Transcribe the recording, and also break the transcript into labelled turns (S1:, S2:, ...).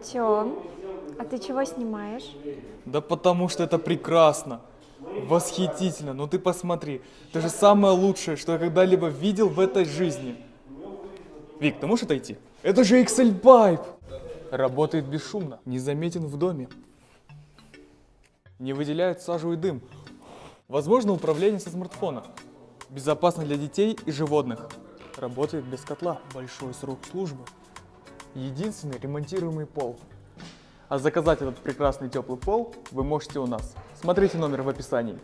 S1: Тём, а ты чего снимаешь?
S2: Да потому что это прекрасно, восхитительно. Ну ты посмотри, это же самое лучшее, что я когда-либо видел в этой жизни. Вик, ты можешь отойти? Это же XL Pipe! Работает бесшумно, незаметен в доме. Не выделяет сажу и дым. Возможно управление со смартфона. Безопасно для детей и животных. Работает без котла. Большой срок службы. Единственный ремонтируемый пол. А заказать этот прекрасный теплый пол вы можете у нас. Смотрите номер в описании.